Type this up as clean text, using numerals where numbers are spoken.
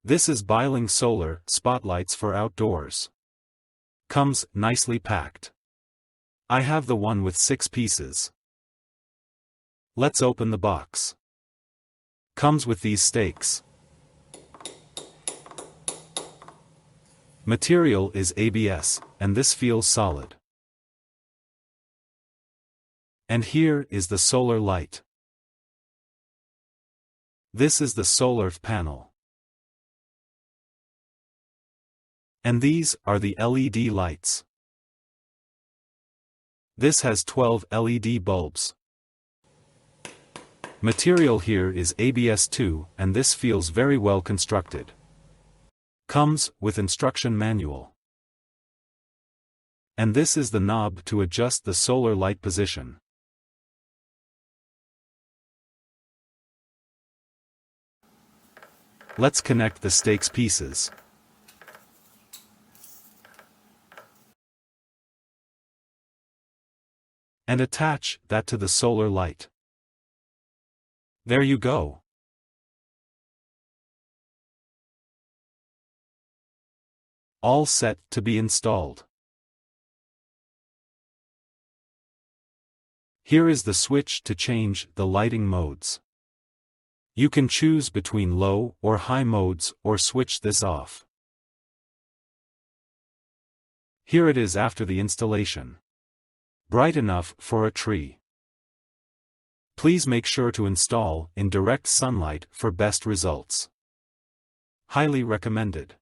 This is Biling Solar Spotlights for Outdoors. Comes nicely packed. I have the one with 6 pieces. Let's open the box. Comes with these stakes. Material is ABS, and this feels solid. And here is the solar light. This is the solar panel. And these are the LED lights. This has 12 LED bulbs. Material here is ABS too, and this feels very well constructed. Comes with instruction manual. And this is the knob to adjust the solar light position. Let's connect the stakes pieces. And attach that to the solar light. There you go. All set to be installed. Here is the switch to change the lighting modes. You can choose between low or high modes or switch this off. Here it is after the installation. Bright enough for a tree. Please make sure to install in direct sunlight for best results. Highly recommended.